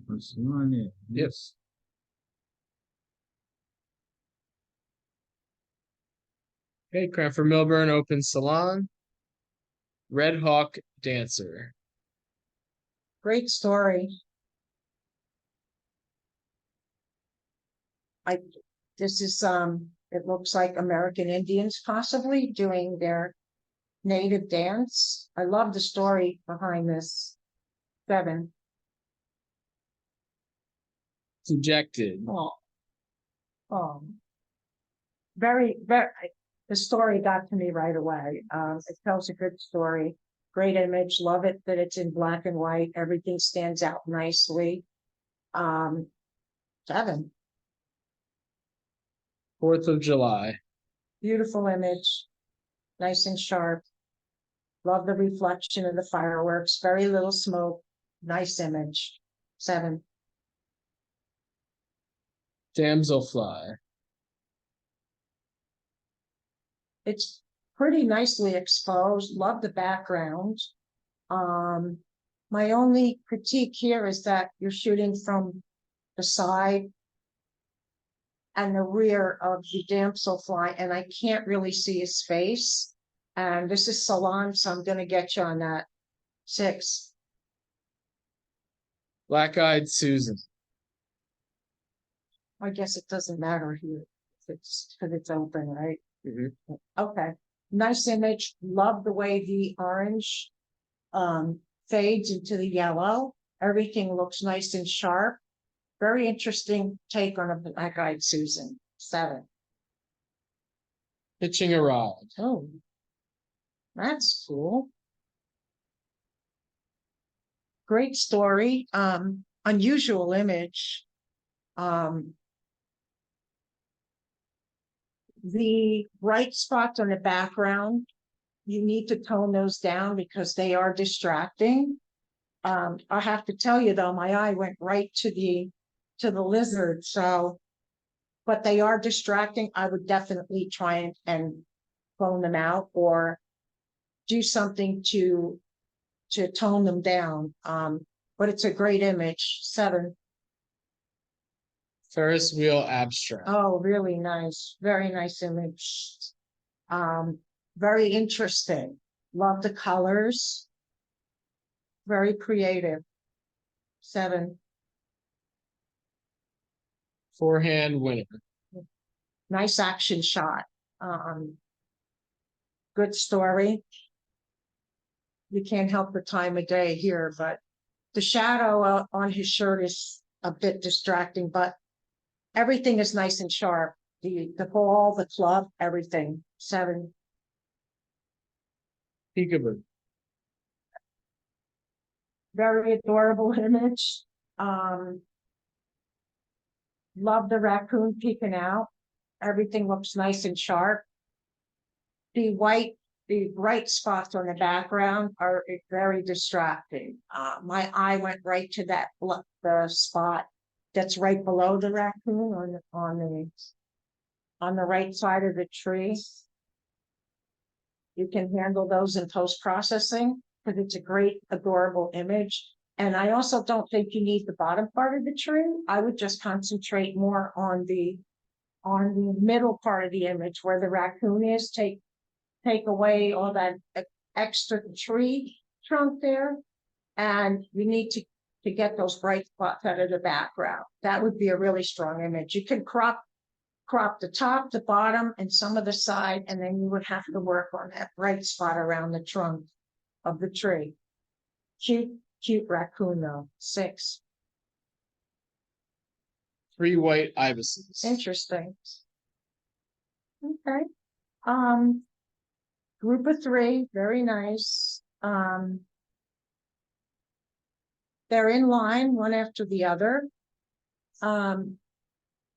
first one is. Yes. Okay, Cranford-Millburn Open Salon. Red Hawk Dancer. Great story. This is, it looks like American Indians possibly doing their native dance. I love the story behind this. 7. Dejected. Oh. Very, the story got to me right away. It tells a good story. Great image. Love it that it's in black and white. Everything stands out nicely. 7. 4th of July. Beautiful image. Nice and sharp. Love the reflection of the fireworks. Very little smoke. Nice image. 7. Damselfly. It's pretty nicely exposed. Love the background. My only critique here is that you're shooting from the side and the rear of the damselfly, and I can't really see his face. And this is salon, so I'm gonna get you on that. 6. Black-Eyed Susan. I guess it doesn't matter here. Because it's open, right? Okay. Nice image. Love the way the orange fades into the yellow. Everything looks nice and sharp. Very interesting take on a Black-Eyed Susan. 7. Hitching a Ride. Oh, that's cool. Great story. Unusual image. The bright spots on the background, you need to tone those down because they are distracting. I have to tell you though, my eye went right to the lizard, so, but they are distracting. I would definitely try and phone them out or do something to tone them down. But it's a great image. 7. Ferris Wheel Abstract. Oh, really nice. Very nice image. Very interesting. Love the colors. Very creative. 7. Forehand Winner. Nice action shot. Good story. You can't help the time of day here, but the shadow on his shirt is a bit distracting, but everything is nice and sharp. The ball, the club, everything. 7. Peekaboo. Very adorable image. Love the raccoon peeking out. Everything looks nice and sharp. The bright spots on the background are very distracting. My eye went right to that the spot that's right below the raccoon on the right side of the tree. You can handle those in post-processing because it's a great, adorable image. And I also don't think you need the bottom part of the tree. I would just concentrate more on the middle part of the image where the raccoon is. Take away all that extra tree trunk there, and you need to get those bright spots out of the background. That would be a really strong image. You can crop the top, the bottom, and some of the side, and then you would have to work on that bright spot around the trunk of the tree. Cute raccoon though. 6. 3 White Ibises. Interesting. Okay. Group of 3, very nice. They're in line one after the other.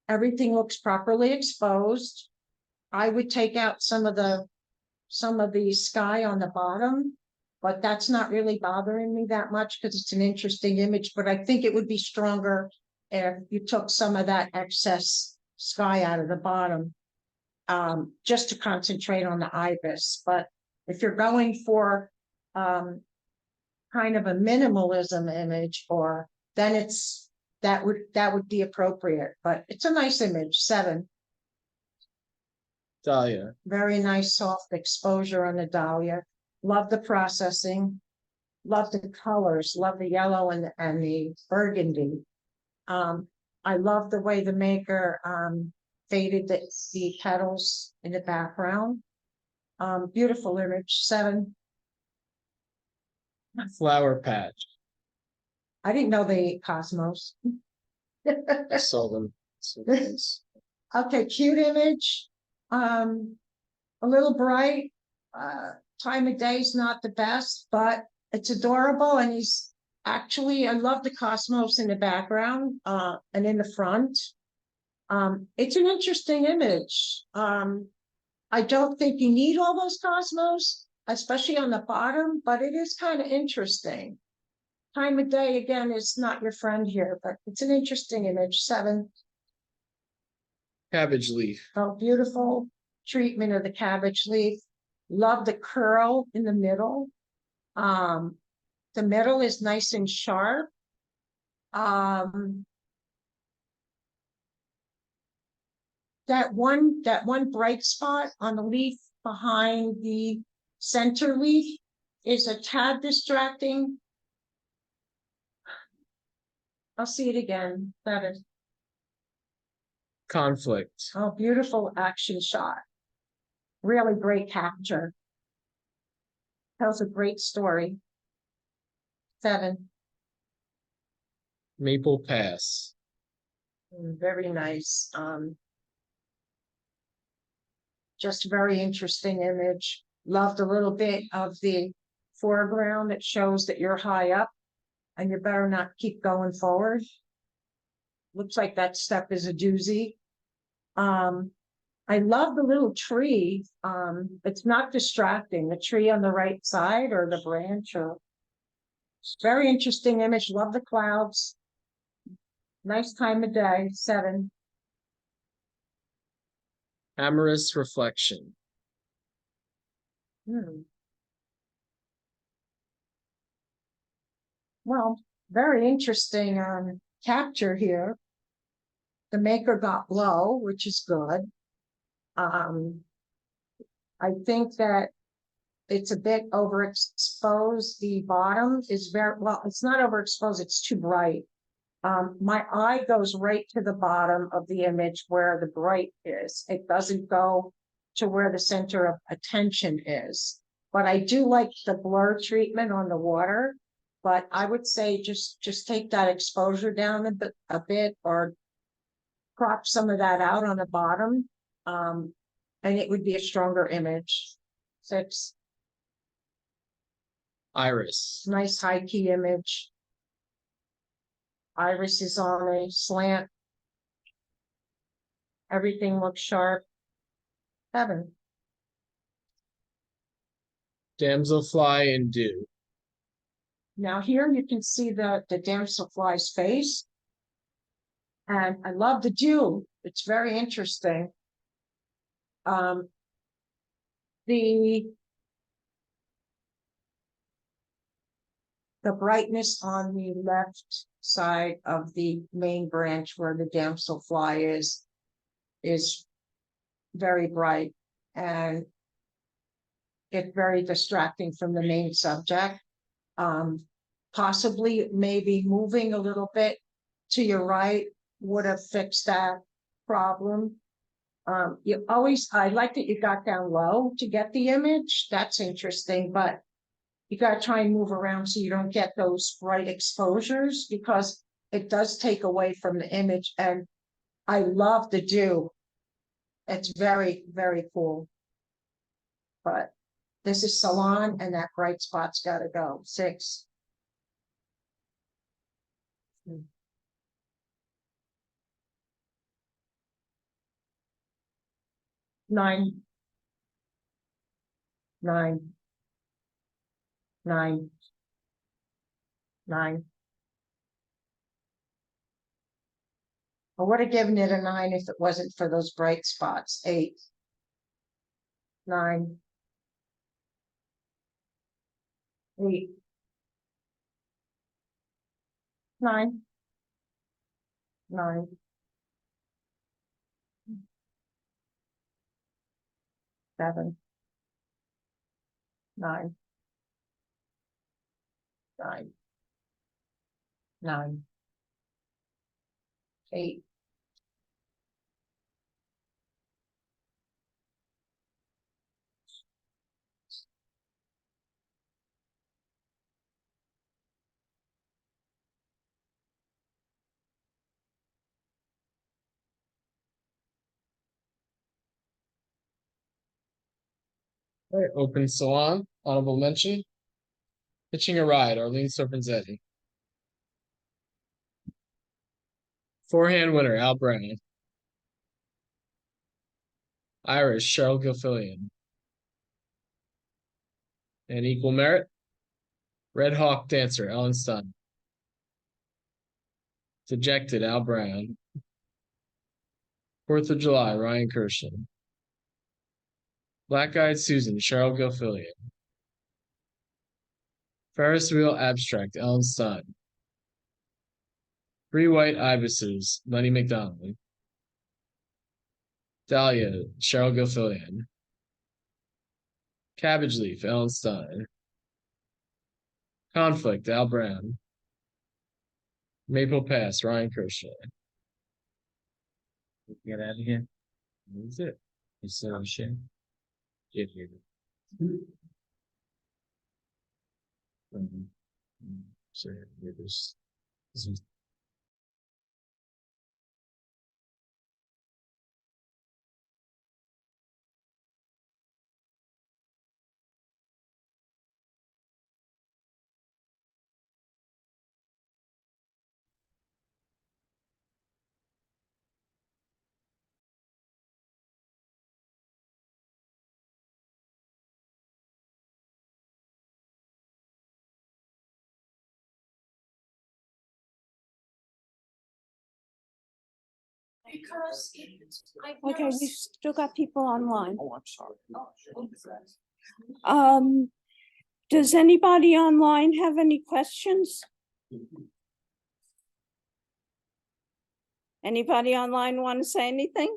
Everything looks properly exposed. I would take out some of the sky on the bottom, but that's not really bothering me that much because it's an interesting image, but I think it would be stronger if you took some of that excess sky out of the bottom. just to concentrate on the ibis. But if you're going for kind of a minimalism image, or then that would be appropriate. But it's a nice image. 7. Dahlia, Very nice soft exposure on the dahlia. Love the processing. Love the colors. Love the yellow and the burgundy. I love the way the maker faded the petals in the background. Beautiful image. 7. Flower Patch. I didn't know they ate cosmos. I saw them. So nice. Okay, cute image. A little bright. Time of day is not the best, but it's adorable. And he's actually, I love the cosmos in the background and in the front. It's an interesting image. I don't think you need all those cosmos, especially on the bottom, but it is kind of interesting. Time of day, again, is not your friend here, but it's an interesting image. 7. Cabbage Leaf. Oh, beautiful treatment of the cabbage leaf. Love the curl in the middle. The middle is nice and sharp. That one bright spot on the leaf behind the center leaf is a tad distracting. I'll see it again. That is, Conflict. oh, beautiful action shot. Really great capture. Tells a great story. 7. Maple Pass. Very nice. Just very interesting image. Loved a little bit of the foreground that shows that you're high up and you better not keep going forward. Looks like that step is a doozy. I love the little tree. It's not distracting. The tree on the right side or the branch, or very interesting image. Love the clouds. Nice time of day. 7. Amorous Reflection. Well, very interesting capture here. The maker got low, which is good. I think that it's a bit overexposed. The bottom is very, well, it's not overexposed, it's too bright. My eye goes right to the bottom of the image where the bright is. It doesn't go to where the center of attention is. But I do like the blur treatment on the water. But I would say just take that exposure down a bit, or crop some of that out on the bottom. And it would be a stronger image. 6. Iris. Nice high key image. Iris is on a slant. Everything looks sharp. 7. Damselfly in Dew. Now here you can see the damselfly's face. And I love the dew. It's very interesting. The brightness on the left side of the main branch where the damselfly is very bright, and it's very distracting from the main subject. Possibly maybe moving a little bit to your right would have fixed that problem. I like that you got down low to get the image. That's interesting, but you got to try and move around so you don't get those bright exposures, because it does take away from the image. And I love the dew. It's very, very cool. But this is salon, and that bright spot's got to go. 6. 9. 9. 9. 9. I would have given it a 9 if it wasn't for those bright spots. 8. 9. 8. 9. 9. 7. 9. 9. 9. 8. All right, open salon, honorable mention. Pitching a ride, Arlene Sorpenzetti. Forehand winner, Al Brown. Irish, Cheryl Gilfillian. And equal merit, Red Hawk dancer, Ellen Stunn. Dejected, Al Brown. 4th of July, Ryan Kirshen. Black-eyed Susan, Cheryl Gilfillian. Ferris wheel abstract, Ellen Stunn. 3 white ibises, Lenny McDonald. Dahlia, Cheryl Gilfillian. Cabbage leaf, Ellen Stein. Conflict, Al Brown. Maple Pass, Ryan Kershaw. Get out of here. That's it. It's shit. Get here. So yeah, this is Because Okay, we've still got people online. oh, I'm sorry. Does anybody online have any questions? Anybody online want to say anything?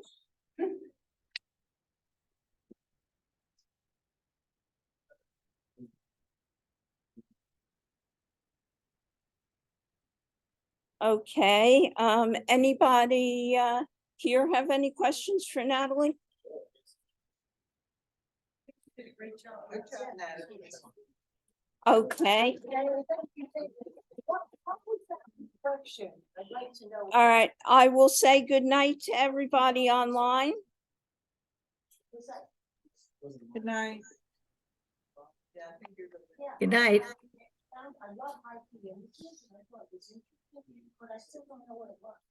Okay, anybody here have any questions for Natalie? Okay. All right, I will say good night to everybody online. Good night. Good night. I love IPM, but I still don't know what it was.